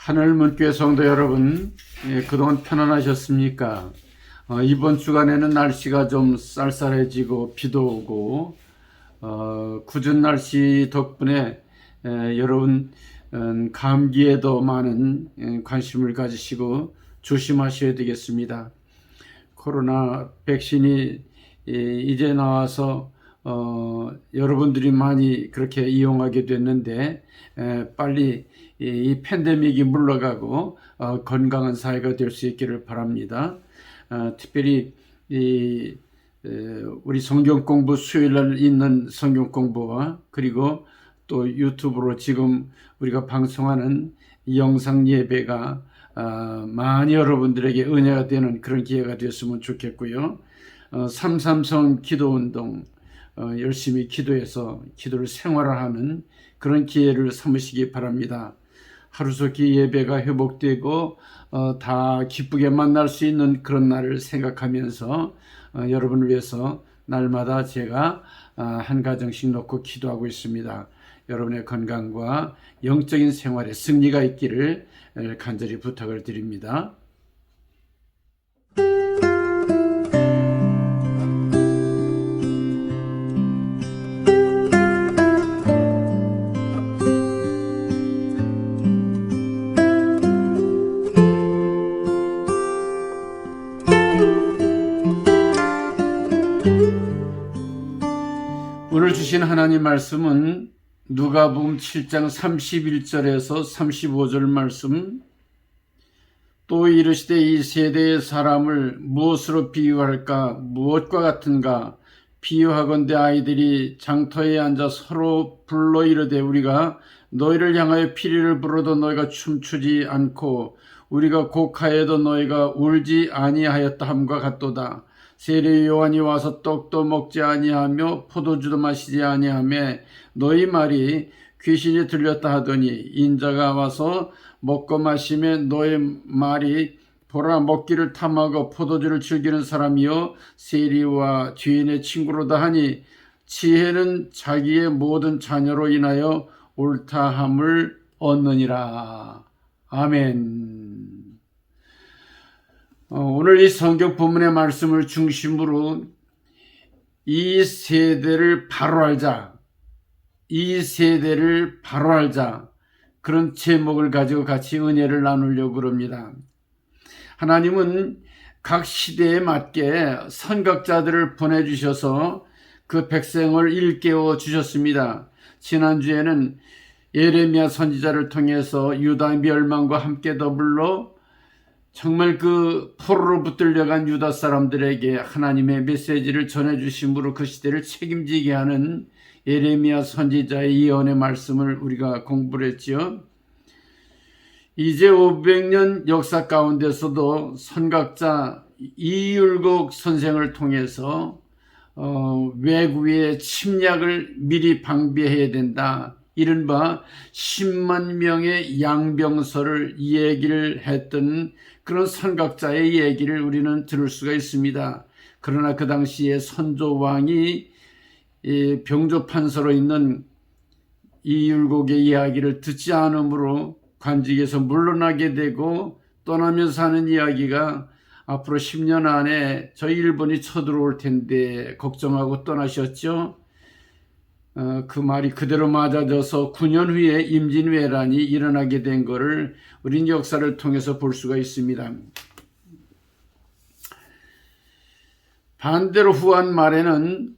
하늘문교회 성도 여러분, 그동안 편안하셨습니까? 이번 주간에는 날씨가 좀 쌀쌀해지고 비도 오고 궂은 날씨 덕분에 여러분 감기에도 많은 관심을 가지시고 조심하셔야 되겠습니다. 코로나 백신이 이제 나와서 여러분들이 많이 그렇게 이용하게 됐는데 빨리 이 팬데믹이 물러가고 건강한 사회가 될 수 있기를 바랍니다. 특별히 우리 성경 공부 수요일날 있는 성경 공부와 그리고 또 유튜브로 지금 우리가 방송하는 영상 예배가 많이 여러분들에게 은혜가 되는 그런 기회가 되었으면 좋겠고요. 3.3성 기도운동 열심히 기도해서 기도를 생활화하는 그런 기회를 삼으시기 바랍니다. 하루속히 예배가 회복되고 다 기쁘게 만날 수 있는 그런 날을 생각하면서 여러분을 위해서 날마다 제가 한 가정씩 놓고 기도하고 있습니다. 여러분의 건강과 영적인 생활에 승리가 있기를 간절히 부탁을 드립니다. 오늘 주신 하나님 말씀은 누가복음 7장 31절에서 35절 말씀. 또 이르시되 이 세대의 사람을 무엇으로 비유할까? 무엇과 같은가? 비유하건대 아이들이 장터에 앉아 서로 불러 이르되 우리가 너희를 향하여 피리를 불어도 너희가 춤추지 않고 우리가 곡하여도 너희가 울지 아니하였다 함과 같도다. 세례 요한이 와서 떡도 먹지 아니하며 포도주도 마시지 아니하며 너희 말이 귀신이 들렸다 하더니 인자가 와서 먹고 마시며 너희 말이 보라 먹기를 탐하고 포도주를 즐기는 사람이요 세리와 죄인의 친구로다 하니 지혜는 자기의 모든 자녀로 인하여 옳다함을 얻느니라. 아멘. 오늘 이 성경 본문의 말씀을 중심으로 이 세대를 바로 알자, 이 세대를 바로 알자, 그런 제목을 가지고 같이 은혜를 나누려고 합니다. 하나님은 각 시대에 맞게 선각자들을 보내주셔서 그 백성을 일깨워 주셨습니다. 지난주에는 예레미야 선지자를 통해서 유다 멸망과 함께 더불어 정말 그 포로로 붙들려간 유다 사람들에게 하나님의 메시지를 전해주심으로 그 시대를 책임지게 하는 예레미야 선지자의 예언의 말씀을 우리가 공부를 했지요. 이제 500년 역사 가운데서도 선각자 이율곡 선생을 통해서 외국의 침략을 미리 방비해야 된다. 이른바 10만 명의 양병설을 얘기를 했던 그런 선각자의 얘기를 우리는 들을 수가 있습니다. 그러나 그 당시에 선조왕이 병조판서로 있는 이율곡의 이야기를 듣지 않으므로 관직에서 물러나게 되고 떠나면서 하는 이야기가 앞으로 10년 안에 저희 일본이 쳐들어올 텐데 걱정하고 떠나셨죠. 그 말이 그대로 맞아져서 9년 후에 임진왜란이 일어나게 된 것을 우린 역사를 통해서 볼 수가 있습니다. 반대로 후한 말에는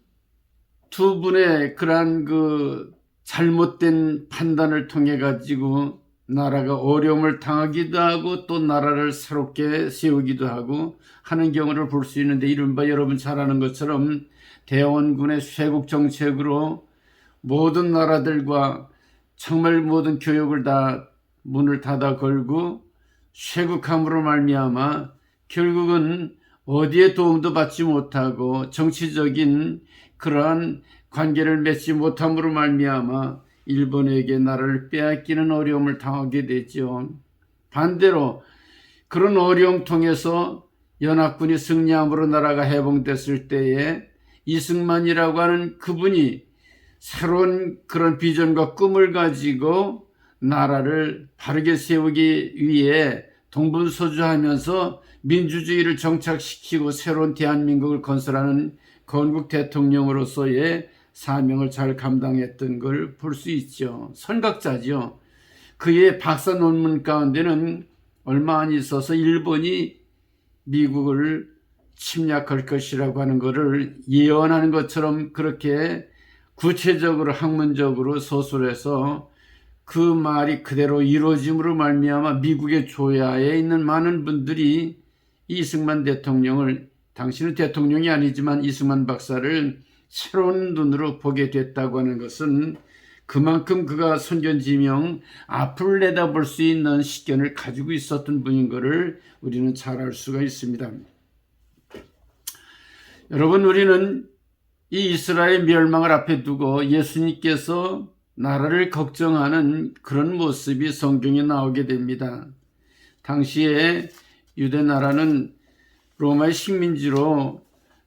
두 분의 그러한 그 잘못된 판단을 통해 가지고 나라가 어려움을 당하기도 하고 또 나라를 새롭게 세우기도 하고 하는 경우를 볼 수 있는데, 이른바 여러분 잘 아는 것처럼 대원군의 쇄국 정책으로 모든 나라들과 정말 모든 교역을 다 문을 닫아 걸고 쇄국함으로 말미암아 결국은 어디에 도움도 받지 못하고 정치적인 그러한 관계를 맺지 못함으로 말미암아 일본에게 나라를 빼앗기는 어려움을 당하게 되죠. 반대로 그런 어려움 통해서 연합군이 승리함으로 나라가 해방됐을 때에 이승만이라고 하는 그분이 새로운 그런 비전과 꿈을 가지고 나라를 바르게 세우기 위해 동분서주하면서 민주주의를 정착시키고 새로운 대한민국을 건설하는 건국 대통령으로서의 사명을 잘 감당했던 걸 볼 수 있죠. 선각자죠. 그의 박사 논문 가운데는 얼마 안 있어서 일본이 미국을 침략할 것이라고 하는 것을 예언하는 것처럼 그렇게 구체적으로 학문적으로 서술해서 그 말이 그대로 이루어짐으로 말미암아 미국의 조야에 있는 많은 분들이 이승만 대통령을, 당신은 대통령이 아니지만 이승만 박사를 새로운 눈으로 보게 됐다고 하는 것은 그만큼 그가 선견지명, 앞을 내다볼 수 있는 식견을 가지고 있었던 분인 것을 우리는 잘 알 수가 있습니다. 여러분, 우리는 이 이스라엘 멸망을 앞에 두고 예수님께서 나라를 걱정하는 그런 모습이 성경에 나오게 됩니다. 당시에 유대 나라는 로마의 식민지로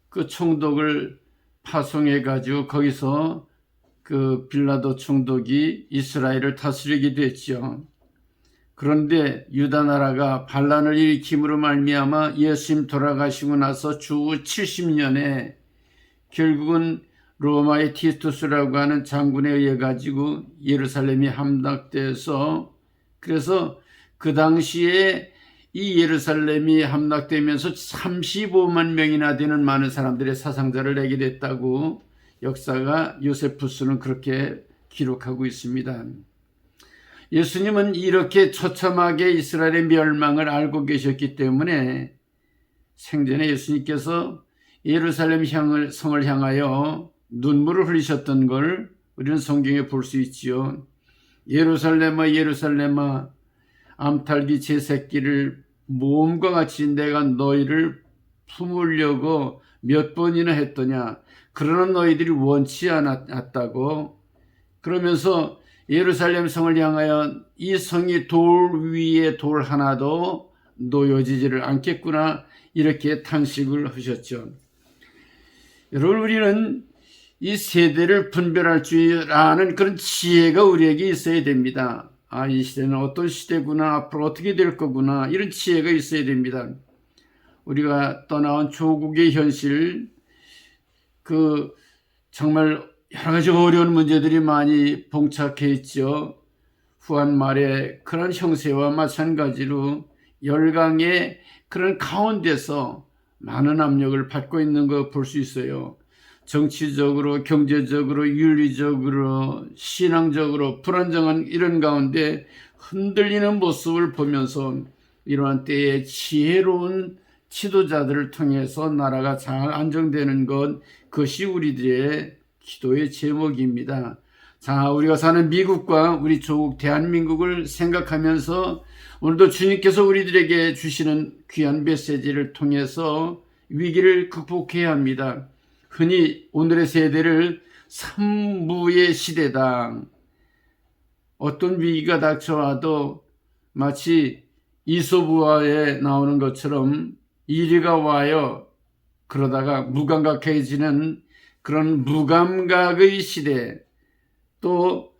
그 총독을 파송해 가지고 거기서 그 빌라도 총독이 이스라엘을 다스리게 됐죠. 그런데 유다 나라가 반란을 일으킴으로 말미암아 예수님 돌아가시고 나서 주 70년에 결국은 로마의 티투스라고 하는 장군에 의해 가지고 예루살렘이 함락돼서, 그래서 그 당시에 이 예루살렘이 함락되면서 35만 명이나 되는 많은 사람들의 사상자를 내게 됐다고 역사가 요세푸스는 그렇게 기록하고 있습니다. 예수님은 이렇게 처참하게 이스라엘의 멸망을 알고 계셨기 때문에 생전에 예수님께서 예루살렘 성을 향하여 눈물을 흘리셨던 걸 우리는 성경에 볼 수 있지요. 예루살렘아 예루살렘아, 암탉이 제 새끼를 모험과 같이 내가 너희를 품으려고 몇 번이나 했더냐, 그러나 너희들이 원치 않았다고. 그러면서 예루살렘 성을 향하여 이 성이 돌 위에 돌 하나도 놓여지지를 않겠구나, 이렇게 탄식을 하셨죠. 여러분, 우리는 이 세대를 분별할 줄 아는 그런 지혜가 우리에게 있어야 됩니다. 아, 이 시대는 어떤 시대구나, 앞으로 어떻게 될 거구나, 이런 지혜가 있어야 됩니다. 우리가 떠나온 조국의 현실, 정말 여러 가지 어려운 문제들이 많이 봉착해 있죠. 후한 말에 그런 형세와 마찬가지로 열강의 그런 가운데서 많은 압력을 받고 있는 거 볼 수 있어요. 정치적으로, 경제적으로, 윤리적으로, 신앙적으로 불안정한 이런 가운데 흔들리는 모습을 보면서 이러한 때에 지혜로운 지도자들을 통해서 나라가 잘 안정되는 것, 그것이 우리들의 기도의 제목입니다. 자, 우리가 사는 미국과 우리 조국 대한민국을 생각하면서 오늘도 주님께서 우리들에게 주시는 귀한 메시지를 통해서 위기를 극복해야 합니다. 흔히 오늘의 세대를 삼부의 시대다. 어떤 위기가 닥쳐와도 마치 이솝우화에 나오는 것처럼 이리가 와요. 그러다가 무감각해지는 그런 무감각의 시대, 또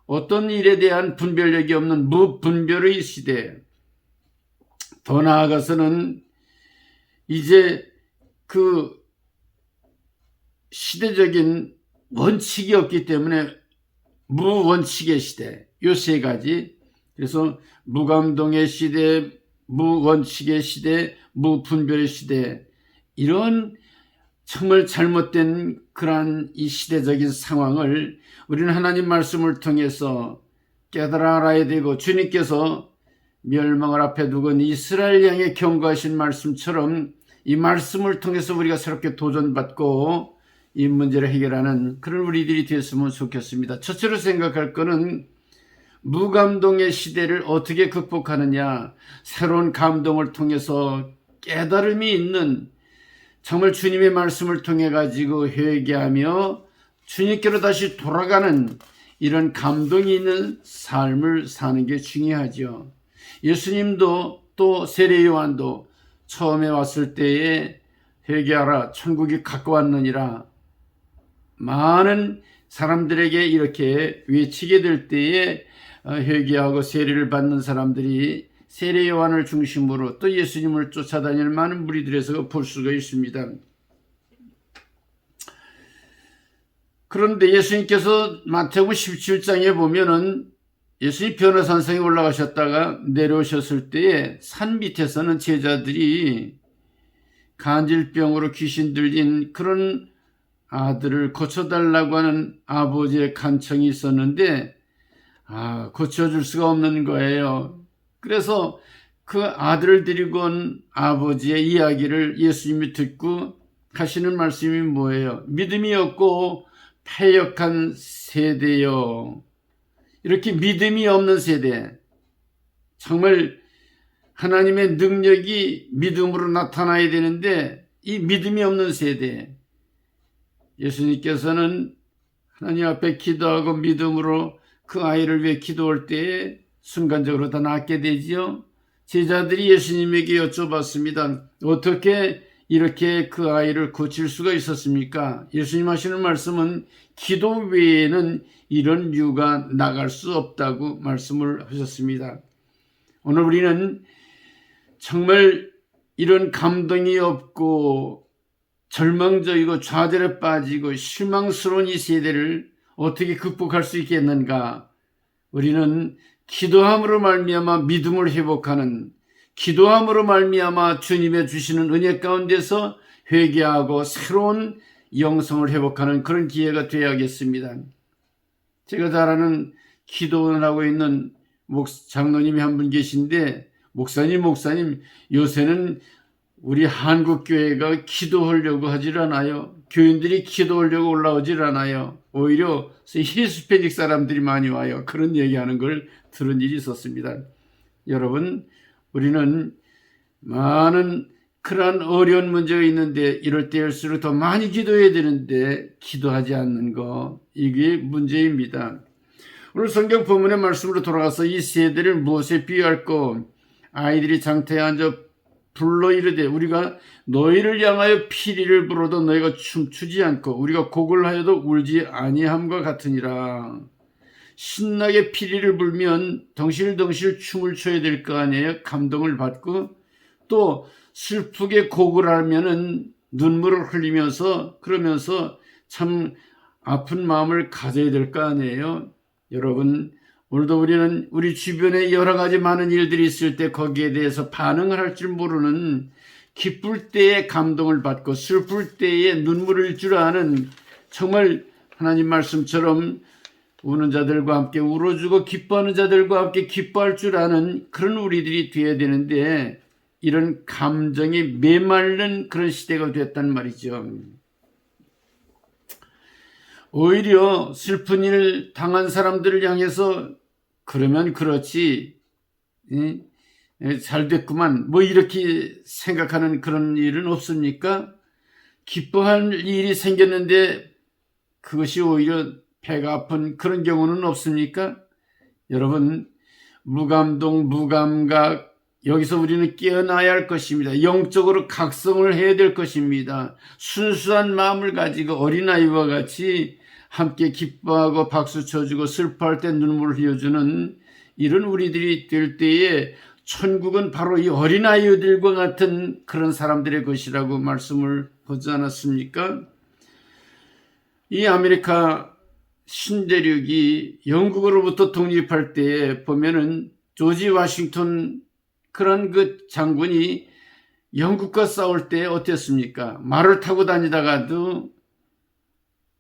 어떤 일에 대한 분별력이 없는 무분별의 시대, 더 나아가서는 이제 그 시대적인 원칙이 없기 때문에 무원칙의 시대, 요 세 가지. 그래서 무감동의 시대, 무원칙의 시대, 무분별의 시대, 이런 정말 잘못된 그러한 이 시대적인 상황을 우리는 하나님 말씀을 통해서 깨달아 알아야 되고, 주님께서 멸망을 앞에 두고 이스라엘 향해 경고하신 말씀처럼 이 말씀을 통해서 우리가 새롭게 도전받고 이 문제를 해결하는 그런 우리들이 됐으면 좋겠습니다. 첫째로 생각할 것은 무감동의 시대를 어떻게 극복하느냐, 새로운 감동을 통해서 깨달음이 있는, 정말 주님의 말씀을 통해 가지고 회개하며 주님께로 다시 돌아가는 이런 감동이 있는 삶을 사는 게 중요하죠. 예수님도 또 세례 요한도 처음에 왔을 때에 회개하라, 천국이 가까웠느니라, 많은 사람들에게 이렇게 외치게 될 때에 회개하고 세례를 받는 사람들이 세례 요한을 중심으로 또 예수님을 쫓아다니는 많은 무리들에서 볼 수가 있습니다. 그런데 예수님께서 마태복음 17장에 보면은 예수님 변화산성에 올라가셨다가 내려오셨을 때에 산 밑에서는 제자들이 간질병으로 귀신 들린 그런 아들을 고쳐달라고 하는 아버지의 간청이 있었는데 고쳐줄 수가 없는 거예요. 그래서 그 아들을 데리고 온 아버지의 이야기를 예수님이 듣고 하시는 말씀이 뭐예요? 믿음이 없고 패역한 세대요. 이렇게 믿음이 없는 세대, 정말 하나님의 능력이 믿음으로 나타나야 되는데 이 믿음이 없는 세대, 예수님께서는 하나님 앞에 기도하고 믿음으로 그 아이를 위해 기도할 때에 순간적으로 다 낫게 되지요. 제자들이 예수님에게 여쭤봤습니다. 어떻게 이렇게 그 아이를 고칠 수가 있었습니까? 예수님 하시는 말씀은 기도 외에는 이런 유가 나갈 수 없다고 말씀을 하셨습니다. 오늘 우리는 정말 이런 감동이 없고 절망적이고 좌절에 빠지고 실망스러운 이 세대를 어떻게 극복할 수 있겠는가? 우리는 기도함으로 말미암아 믿음을 회복하는, 기도함으로 말미암아 주님의 주시는 은혜 가운데서 회개하고 새로운 영성을 회복하는 그런 기회가 되어야겠습니다. 제가 잘 아는 기도원을 하고 있는 장로님이 한 분 계신데, 목사님 요새는 우리 한국교회가 기도하려고 하질 않아요. 교인들이 기도하려고 올라오질 않아요. 오히려 히스패닉 사람들이 많이 와요. 그런 얘기하는 걸 들은 일이 있었습니다. 여러분, 우리는 많은 그런 어려운 문제가 있는데 이럴 때일수록 더 많이 기도해야 되는데 기도하지 않는 거, 이게 문제입니다. 오늘 성경 본문의 말씀으로 돌아가서 이 세대를 무엇에 비유할까? 아이들이 장터에 앉아 불러 이르되 우리가 너희를 향하여 피리를 불어도 너희가 춤추지 않고 우리가 곡을 하여도 울지 아니함과 같으니라. 신나게 피리를 불면 덩실덩실 춤을 춰야 될 거 아니에요. 감동을 받고, 또 슬프게 곡을 하면은 눈물을 흘리면서 그러면서 참 아픈 마음을 가져야 될 거 아니에요. 여러분, 오늘도 우리는 우리 주변에 여러 가지 많은 일들이 있을 때 거기에 대해서 반응을 할 줄 모르는, 기쁠 때에 감동을 받고 슬플 때에 눈물을 줄 아는, 정말 하나님 말씀처럼 우는 자들과 함께 울어주고 기뻐하는 자들과 함께 기뻐할 줄 아는 그런 우리들이 되어야 되는데, 이런 감정이 메마른 그런 시대가 됐단 말이죠. 오히려 슬픈 일을 당한 사람들을 향해서 그러면 그렇지, 잘 됐구만, 뭐 이렇게 생각하는 그런 일은 없습니까? 기뻐할 일이 생겼는데 그것이 오히려 배가 아픈 그런 경우는 없습니까? 여러분, 무감동, 무감각, 여기서 우리는 깨어나야 할 것입니다. 영적으로 각성을 해야 될 것입니다. 순수한 마음을 가지고 어린아이와 같이 함께 기뻐하고 박수 쳐주고 슬퍼할 때 눈물을 흘려주는 이런 우리들이 될 때에 천국은 바로 이 어린아이들과 같은 그런 사람들의 것이라고 말씀을 하지 않았습니까? 이 아메리카 신대륙이 영국으로부터 독립할 때에 보면은 조지 워싱턴 그런 그 장군이 영국과 싸울 때 어땠습니까? 말을 타고 다니다가도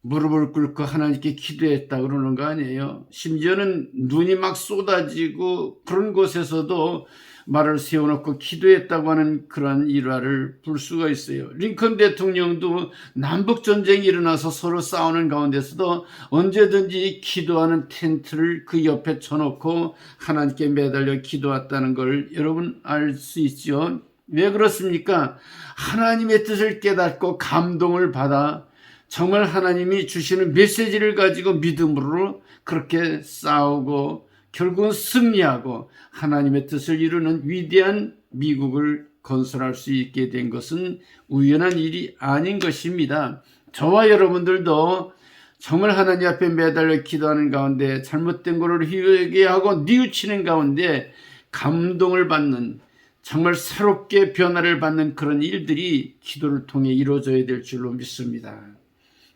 무릎을 꿇고 하나님께 기도했다 그러는 거 아니에요? 심지어는 눈이 막 쏟아지고 그런 곳에서도 말을 세워놓고 기도했다고 하는 그런 일화를 볼 수가 있어요. 링컨 대통령도 남북전쟁이 일어나서 서로 싸우는 가운데서도 언제든지 기도하는 텐트를 그 옆에 쳐놓고 하나님께 매달려 기도했다는 걸 여러분 알 수 있죠. 왜 그렇습니까? 하나님의 뜻을 깨닫고 감동을 받아 정말 하나님이 주시는 메시지를 가지고 믿음으로 그렇게 싸우고 결국은 승리하고 하나님의 뜻을 이루는 위대한 미국을 건설할 수 있게 된 것은 우연한 일이 아닌 것입니다. 저와 여러분들도 정말 하나님 앞에 매달려 기도하는 가운데 잘못된 것을 회개하고 뉘우치는 가운데 감동을 받는, 정말 새롭게 변화를 받는 그런 일들이 기도를 통해 이루어져야 될 줄로 믿습니다.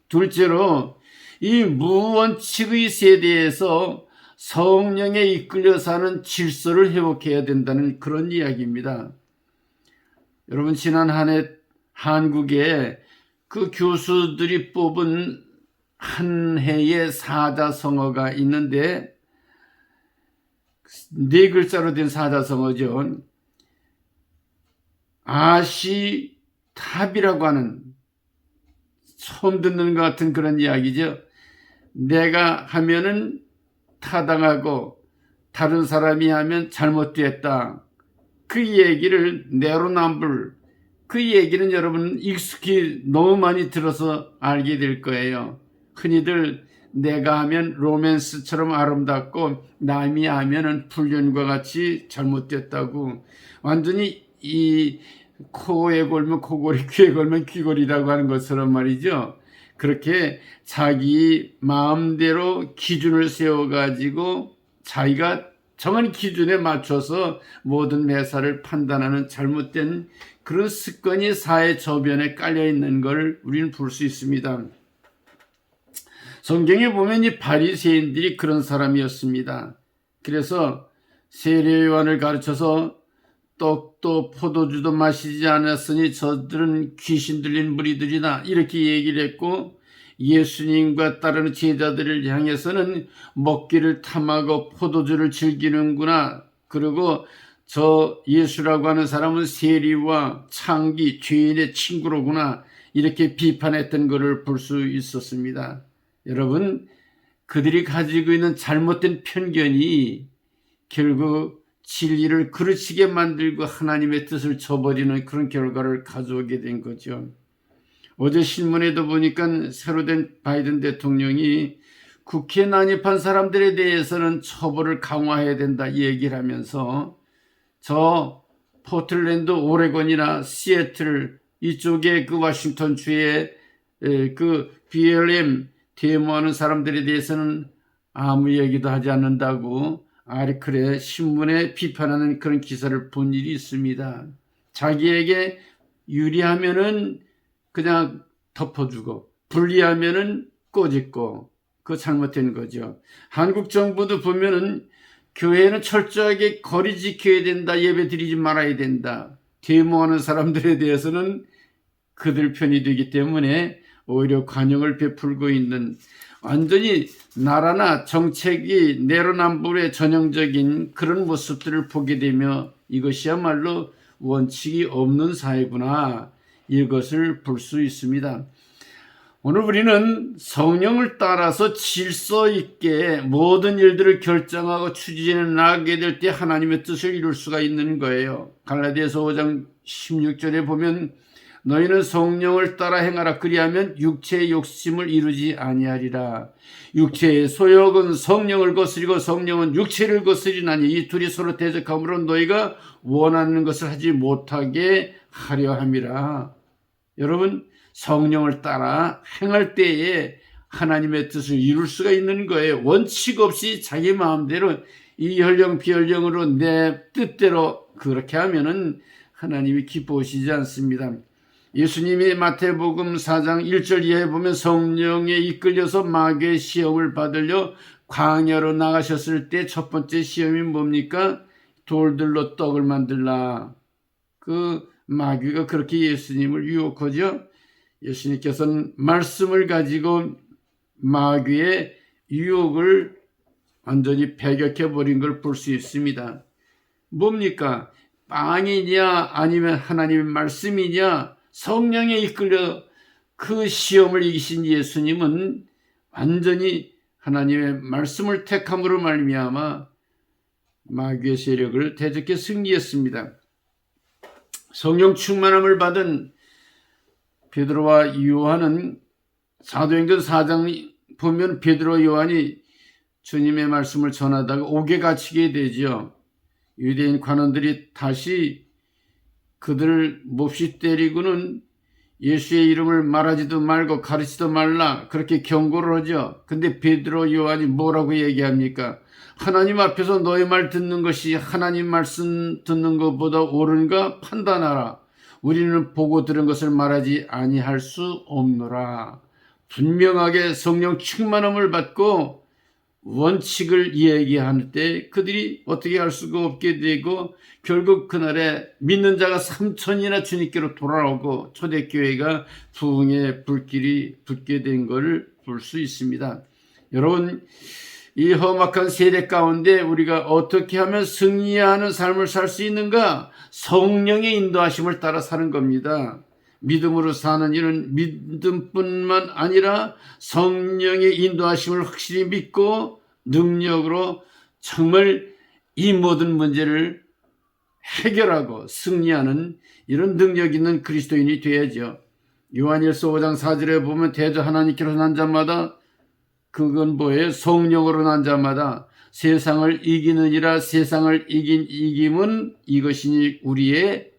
둘째로, 이 무원칙의 세대에서 성령에 이끌려 사는 질서를 회복해야 된다는 그런 이야기입니다. 여러분, 지난 한 해 한국에 그 교수들이 뽑은 한 해의 사자성어가 있는데, 네 글자로 된 사자성어죠. 아시탑이라고 하는, 처음 듣는 것 같은 그런 이야기죠. 내가 하면은 타당하고 다른 사람이 하면 잘못됐다. 그 얘기를 내로남불, 그 얘기는 여러분 익숙히 너무 많이 들어서 알게 될 거예요. 흔히들 내가 하면 로맨스처럼 아름답고 남이 하면은 불륜과 같이 잘못됐다고, 완전히 이 코에 걸면 코골이, 귀에 걸면 귀골이라고 하는 것처럼 말이죠. 그렇게 자기 마음대로 기준을 세워가지고 자기가 정한 기준에 맞춰서 모든 매사를 판단하는 잘못된 그런 습관이 사회 저변에 깔려있는 걸 우리는 볼 수 있습니다. 성경에 보면 이 바리새인들이 그런 사람이었습니다. 그래서 세례 요한을 가르쳐서 떡도 포도주도 마시지 않았으니 저들은 귀신 들린 무리들이다, 이렇게 얘기를 했고, 예수님과 따르는 제자들을 향해서는 먹기를 탐하고 포도주를 즐기는구나, 그리고 저 예수라고 하는 사람은 세리와 창기, 죄인의 친구로구나, 이렇게 비판했던 것을 볼 수 있었습니다. 여러분, 그들이 가지고 있는 잘못된 편견이 결국 진리를 그르치게 만들고 하나님의 뜻을 저버리는 그런 결과를 가져오게 된 거죠. 어제 신문에도 보니까 새로 된 바이든 대통령이 국회에 난입한 사람들에 대해서는 처벌을 강화해야 된다 이 얘기를 하면서, 저 포틀랜드 오레곤이나 시애틀 이쪽에 그 워싱턴 주에 그 BLM 데모하는 사람들에 대해서는 아무 얘기도 하지 않는다고 아리클의 신문에 비판하는 그런 기사를 본 일이 있습니다. 자기에게 유리하면은 그냥 덮어주고 불리하면은 꼬집고, 그거 잘못된 거죠. 한국 정부도 보면은 교회는 철저하게 거리 지켜야 된다, 예배 드리지 말아야 된다, 데모하는 사람들에 대해서는 그들 편이 되기 때문에 오히려 관용을 베풀고 있는, 완전히 나라나 정책이 내로남불의 전형적인 그런 모습들을 보게 되며 이것이야말로 원칙이 없는 사회구나, 이것을 볼 수 있습니다. 오늘 우리는 성령을 따라서 질서 있게 모든 일들을 결정하고 추진해 나가게 될 때 하나님의 뜻을 이룰 수가 있는 거예요. 갈라디아서 5장 16절에 보면 너희는 성령을 따라 행하라, 그리하면 육체의 욕심을 이루지 아니하리라. 육체의 소욕은 성령을 거스리고 성령은 육체를 거스리나니 이 둘이 서로 대적함으로 너희가 원하는 것을 하지 못하게 하려 함이라. 여러분, 성령을 따라 행할 때에 하나님의 뜻을 이룰 수가 있는 거예요. 원칙 없이 자기 마음대로 이 혈령 비혈령으로 내 뜻대로 그렇게 하면은 하나님이 기뻐하시지 않습니다. 예수님이 마태복음 4장 1절 이하에 보면 성령에 이끌려서 마귀의 시험을 받으려 광야로 나가셨을 때 첫 번째 시험이 뭡니까? 돌들로 떡을 만들라. 그 마귀가 그렇게 예수님을 유혹하죠. 예수님께서는 말씀을 가지고 마귀의 유혹을 완전히 배격해 버린 걸 볼 수 있습니다. 뭡니까? 빵이냐 아니면 하나님의 말씀이냐, 성령에 이끌려 그 시험을 이기신 예수님은 완전히 하나님의 말씀을 택함으로 말미암아 마귀의 세력을 대적해 승리했습니다. 성령 충만함을 받은 베드로와 요한은 사도행전 4장 보면 베드로와 요한이 주님의 말씀을 전하다가 옥에 갇히게 되죠. 유대인 관원들이 다시 그들을 몹시 때리고는 예수의 이름을 말하지도 말고 가르치지도 말라 그렇게 경고를 하죠. 근데 베드로 요한이 뭐라고 얘기합니까? 하나님 앞에서 너의 말 듣는 것이 하나님 말씀 듣는 것보다 옳은가 판단하라. 우리는 보고 들은 것을 말하지 아니할 수 없노라. 분명하게 성령 충만함을 받고 원칙을 얘기할 때 그들이 어떻게 할 수가 없게 되고 결국 그날에 믿는 자가 3천이나 주님께로 돌아오고 초대교회가 부흥의 불길이 붙게 된 것을 볼 수 있습니다. 여러분, 이 험악한 세대 가운데 우리가 어떻게 하면 승리하는 삶을 살 수 있는가? 성령의 인도하심을 따라 사는 겁니다. 믿음으로 사는 일은 믿음뿐만 아니라 성령의 인도하심을 확실히 믿고 능력으로 정말 이 모든 문제를 해결하고 승리하는 이런 능력 있는 그리스도인이 되어야죠. 요한일서 5장 4절에 보면 대저 하나님께로 난 자마다 그건 뭐예요? 성령으로 난 자마다 세상을 이기느니라. 세상을 이긴 이김은 이것이니 우리의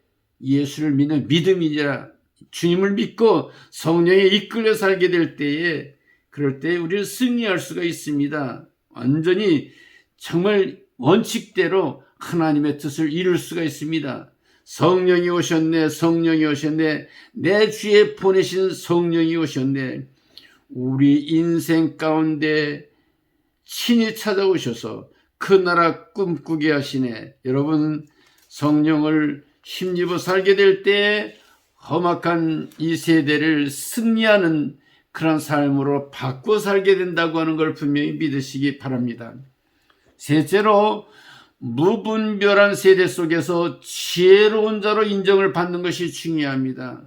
예수를 믿는 믿음이니라. 주님을 믿고 성령에 이끌려 살게 될 때에 그럴 때 우리는 승리할 수가 있습니다. 완전히 정말 원칙대로 하나님의 뜻을 이룰 수가 있습니다. 성령이 오셨네, 성령이 오셨네, 내 주에 보내신 성령이 오셨네. 우리 인생 가운데 친히 찾아오셔서 그 나라 꿈꾸게 하시네. 여러분, 성령을 힘입어 살게 될 때 험악한 이 세대를 승리하는 그런 삶으로 바꿔 살게 된다고 하는 걸 분명히 믿으시기 바랍니다. 셋째로, 무분별한 세대 속에서 지혜로운 자로 인정을 받는 것이 중요합니다.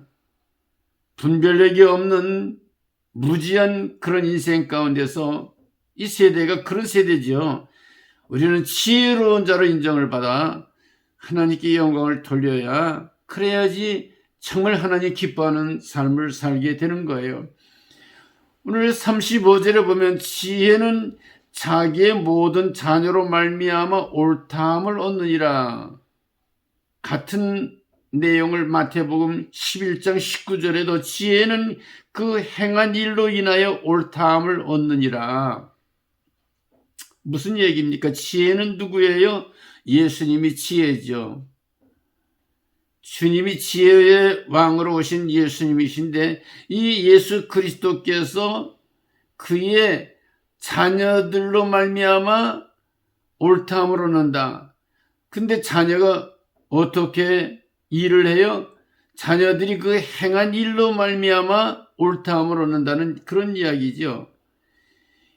분별력이 없는 무지한 그런 인생 가운데서 이 세대가 그런 세대죠. 우리는 지혜로운 자로 인정을 받아 하나님께 영광을 돌려야, 그래야지 정말 하나님 기뻐하는 삶을 살게 되는 거예요. 오늘 35절에 보면 지혜는 자기의 모든 자녀로 말미암아 옳다함을 얻느니라. 같은 내용을 마태복음 11장 19절에도 지혜는 그 행한 일로 인하여 옳다함을 얻느니라. 무슨 얘기입니까? 지혜는 누구예요? 예수님이 지혜죠. 주님이 지혜의 왕으로 오신 예수님이신데 이 예수 그리스도께서 그의 자녀들로 말미암아 옳다함을 얻는다. 근데 자녀가 어떻게 일을 해요? 자녀들이 그 행한 일로 말미암아 옳다함을 얻는다는 그런 이야기죠.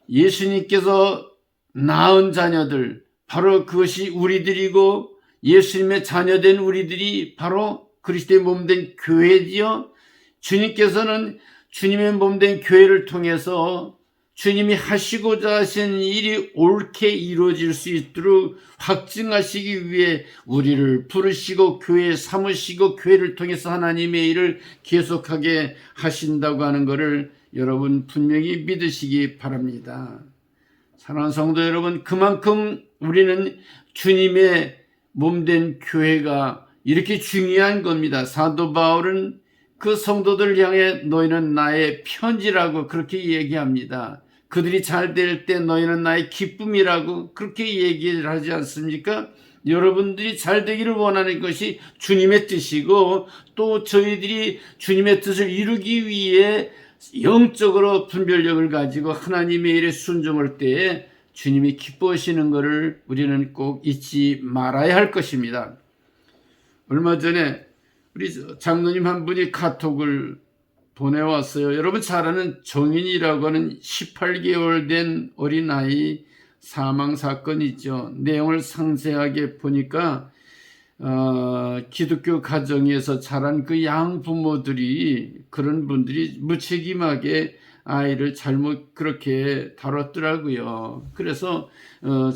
예수님께서 낳은 자녀들, 바로 그것이 우리들이고 예수님의 자녀된 우리들이 바로 그리스도의 몸된 교회지요. 주님께서는 주님의 몸된 교회를 통해서 주님이 하시고자 하신 일이 옳게 이루어질 수 있도록 확증하시기 위해 우리를 부르시고 교회에 삼으시고 교회를 통해서 하나님의 일을 계속하게 하신다고 하는 것을 여러분 분명히 믿으시기 바랍니다. 사랑하는 성도 여러분, 그만큼 우리는 주님의 몸된 교회가 이렇게 중요한 겁니다. 사도 바울은 그 성도들 향해 너희는 나의 편지라고 그렇게 얘기합니다. 그들이 잘 될 때 너희는 나의 기쁨이라고 그렇게 얘기를 하지 않습니까? 여러분들이 잘 되기를 원하는 것이 주님의 뜻이고 또 저희들이 주님의 뜻을 이루기 위해 영적으로 분별력을 가지고 하나님의 일에 순종할 때에 주님이 기뻐하시는 것을 우리는 꼭 잊지 말아야 할 것입니다. 얼마 전에 우리 장로님 한 분이 카톡을 보내왔어요. 여러분 잘 아는 정인이라고 하는 18개월 된 어린아이 사망 사건이 있죠. 내용을 상세하게 보니까 기독교 가정에서 자란 그 양부모들이, 그런 분들이 무책임하게 아이를 잘못 그렇게 다뤘더라고요. 그래서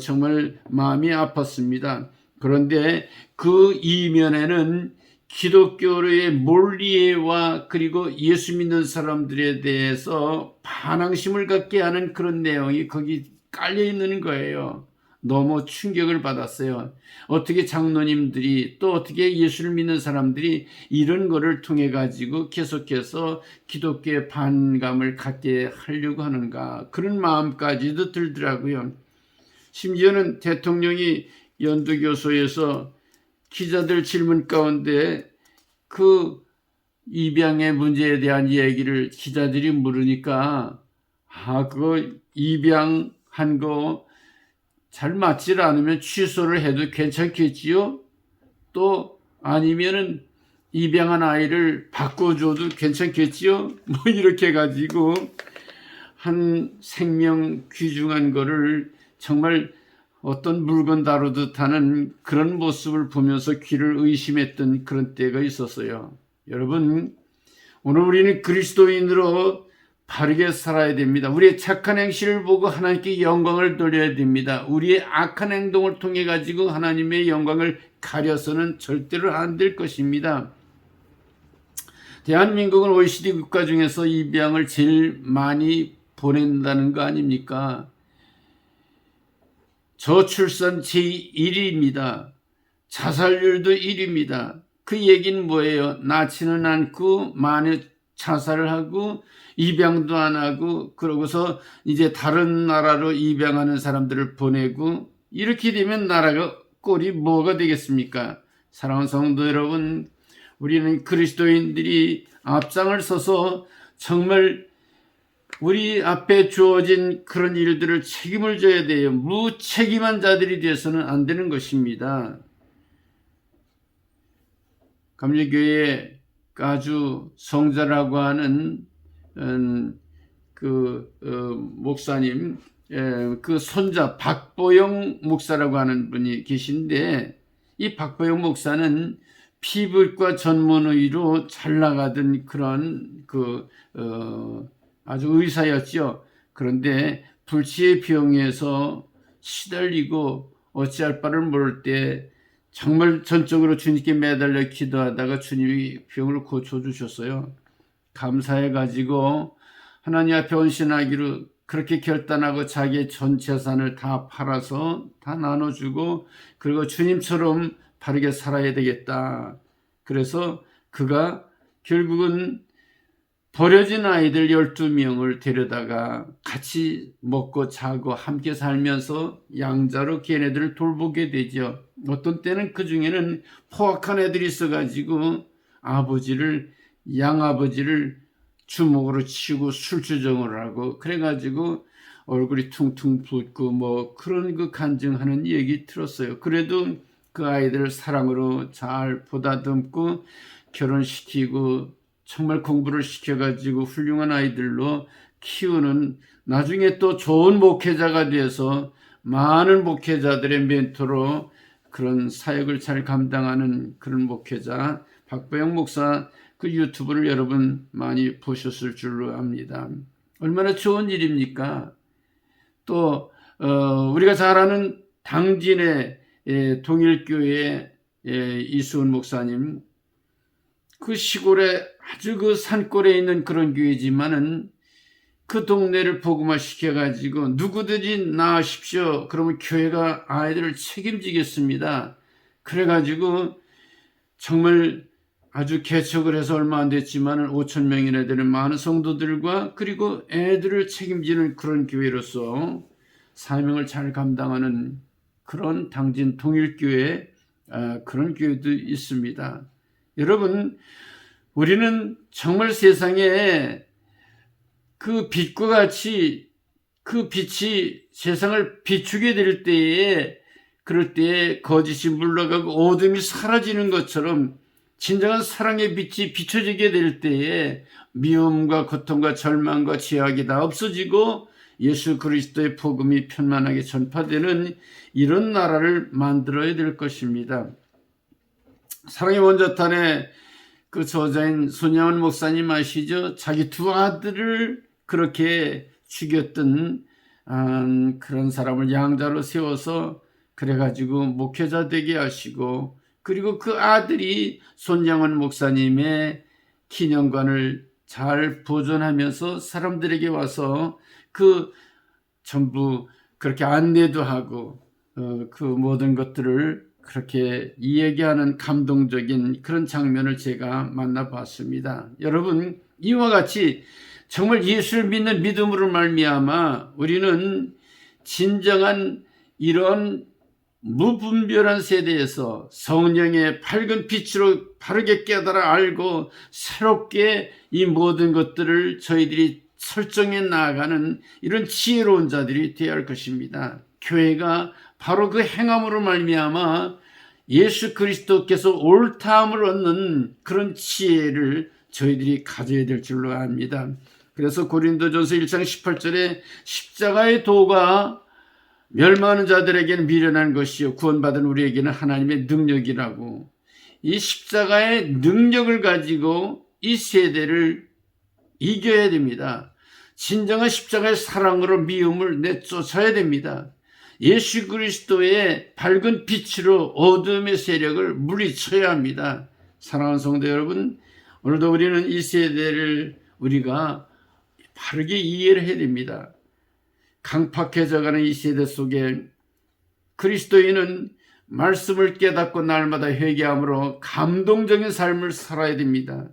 정말 마음이 아팠습니다. 그런데 그 이면에는 기독교의 몰리에와 그리고 예수 믿는 사람들에 대해서 반항심을 갖게 하는 그런 내용이 거기 깔려 있는 거예요. 너무 충격을 받았어요. 어떻게 장로님들이 또 어떻게 예수를 믿는 사람들이 이런 거를 통해 가지고 계속해서 기독교의 반감을 갖게 하려고 하는가, 그런 마음까지도 들더라고요. 심지어는 대통령이 연두교소에서 기자들 질문 가운데 그 입양의 문제에 대한 얘기를 기자들이 물으니까 그거 입양한 거 잘 맞질 않으면 취소를 해도 괜찮겠지요? 또 아니면은 입양한 아이를 바꿔줘도 괜찮겠지요? 뭐 이렇게 가지고 한 생명 귀중한 거를 정말 어떤 물건 다루듯 하는 그런 모습을 보면서 귀를 의심했던 그런 때가 있었어요. 여러분, 오늘 우리는 그리스도인으로 바르게 살아야 됩니다. 우리의 착한 행실을 보고 하나님께 영광을 돌려야 됩니다. 우리의 악한 행동을 통해 가지고 하나님의 영광을 가려서는 절대로 안 될 것입니다. 대한민국은 OECD 국가 중에서 입양을 제일 많이 보낸다는 거 아닙니까? 저출산 제1위입니다. 자살률도 1위입니다. 그 얘기는 뭐예요? 낳지는 않고 많이 자살을 하고 입양도 안 하고 그러고서 이제 다른 나라로 입양하는 사람들을 보내고, 이렇게 되면 나라가 꼴이 뭐가 되겠습니까? 사랑하는 성도 여러분, 우리는 그리스도인들이 앞장을 서서 정말 우리 앞에 주어진 그런 일들을 책임을 져야 돼요. 무책임한 자들이 되어서는 안 되는 것입니다. 감리교회 아주 성자라고 하는 목사님, 그 손자 박보영 목사라고 하는 분이 계신데, 이 박보영 목사는 피부과 전문의로 잘 나가던 그런 아주 의사였죠. 그런데 불치의 병에서 시달리고 어찌할 바를 모를 때 정말 전적으로 주님께 매달려 기도하다가 주님이 병을 고쳐주셨어요. 감사해가지고 하나님 앞에 헌신하기로 그렇게 결단하고 자기의 전 재산을 다 팔아서 다 나눠주고, 그리고 주님처럼 바르게 살아야 되겠다. 그래서 그가 결국은 버려진 아이들 12명을 데려다가 같이 먹고 자고 함께 살면서 양자로 걔네들을 돌보게 되죠. 어떤 때는 그 중에는 포악한 애들이 있어가지고 양아버지를 주먹으로 치고 술주정을 하고 그래가지고 얼굴이 퉁퉁 붓고 뭐 그런 그 간증하는 얘기 들었어요. 그래도 그 아이들을 사랑으로 잘 보다듬고 결혼시키고 정말 공부를 시켜가지고 훌륭한 아이들로 키우는, 나중에 또 좋은 목회자가 돼서 많은 목회자들의 멘토로 그런 사역을 잘 감당하는 그런 목회자 박보영 목사, 그 유튜브를 여러분 많이 보셨을 줄로 압니다. 얼마나 좋은 일입니까? 또 우리가 잘 아는 당진의 동일교회 이수은 목사님, 그 시골에 아주 그 산골에 있는 그런 교회지만은 그 동네를 복음화 시켜가지고 누구든지 나으십시오. 그러면 교회가 아이들을 책임지겠습니다. 그래가지고 정말 아주 개척을 해서 얼마 안 됐지만은 5,000명이나 되는 많은 성도들과 그리고 애들을 책임지는 그런 교회로서 사명을 잘 감당하는 그런 당진 동일교회, 그런 교회도 있습니다. 여러분, 우리는 정말 세상에 그 빛과 같이 그 빛이 세상을 비추게 될 때에, 그럴 때에 거짓이 물러가고 어둠이 사라지는 것처럼 진정한 사랑의 빛이 비춰지게 될 때에 미움과 고통과 절망과 죄악이 다 없어지고 예수 그리스도의 복음이 편만하게 전파되는 이런 나라를 만들어야 될 것입니다. 사랑의 원자탄의 그 저자인 손양원 목사님 아시죠? 자기 두 아들을 그렇게 죽였던 그런 사람을 양자로 세워서 그래가지고 목회자 되게 하시고, 그리고 그 아들이 손양원 목사님의 기념관을 잘 보존하면서 사람들에게 와서 그 전부 그렇게 안내도 하고 그 모든 것들을 그렇게 이야기하는 감동적인 그런 장면을 제가 만나봤습니다. 여러분, 이와 같이 정말 예수를 믿는 믿음으로 말미암아 우리는 진정한 이런 무분별한 세대에서 성령의 밝은 빛으로 바르게 깨달아 알고 새롭게 이 모든 것들을 저희들이 설정해 나아가는 이런 지혜로운 자들이 되어야 할 것입니다. 교회가 바로 그 행함으로 말미암아 예수 그리스도께서 옳다함을 얻는 그런 지혜를 저희들이 가져야 될 줄로 압니다. 그래서 고린도전서 1장 18절에 십자가의 도가 멸망하는 자들에게는 미련한 것이요 구원받은 우리에게는 하나님의 능력이라고, 이 십자가의 능력을 가지고 이 세대를 이겨야 됩니다. 진정한 십자가의 사랑으로 미움을 내쫓아야 됩니다. 예수 그리스도의 밝은 빛으로 어둠의 세력을 물리쳐야 합니다. 사랑하는 성도 여러분, 오늘도 우리는 이 세대를 우리가 바르게 이해를 해야 됩니다. 강팍해져가는 이 세대 속에 그리스도인은 말씀을 깨닫고 날마다 회개함으로 감동적인 삶을 살아야 됩니다.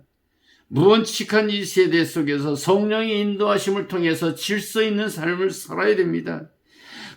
무원칙한 이 세대 속에서 성령의 인도하심을 통해서 질서 있는 삶을 살아야 됩니다.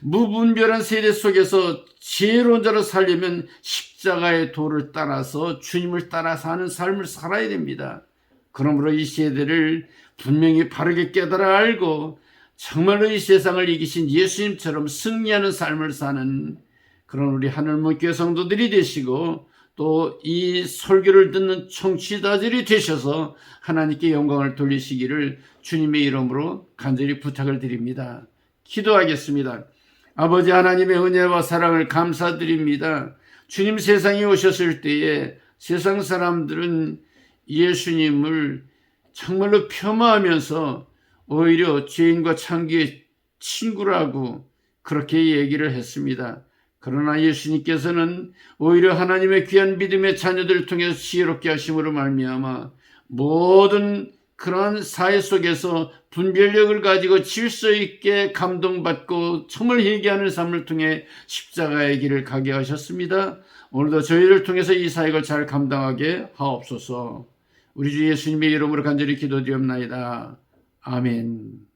무분별한 세대 속에서 지혜로운 자로 살려면 십자가의 도를 따라서 주님을 따라 사는 삶을 살아야 됩니다. 그러므로 이 세대를 분명히 바르게 깨달아 알고 정말로 이 세상을 이기신 예수님처럼 승리하는 삶을 사는 그런 우리 하늘문교회 성도들이 되시고, 또 이 설교를 듣는 청취자들이 되셔서 하나님께 영광을 돌리시기를 주님의 이름으로 간절히 부탁을 드립니다. 기도하겠습니다. 아버지 하나님의 은혜와 사랑을 감사드립니다. 주님 세상에 오셨을 때에 세상 사람들은 예수님을 정말로 폄하하면서 오히려 죄인과 창기의 친구라고 그렇게 얘기를 했습니다. 그러나 예수님께서는 오히려 하나님의 귀한 믿음의 자녀들을 통해서 지혜롭게 하심으로 말미암아 모든 그러한 사회 속에서 분별력을 가지고 질서 있게 감동받고 정말 회개하는 삶을 통해 십자가의 길을 가게 하셨습니다. 오늘도 저희를 통해서 이 사역을 잘 감당하게 하옵소서. 우리 주 예수님의 이름으로 간절히 기도드리옵나이다. 아멘.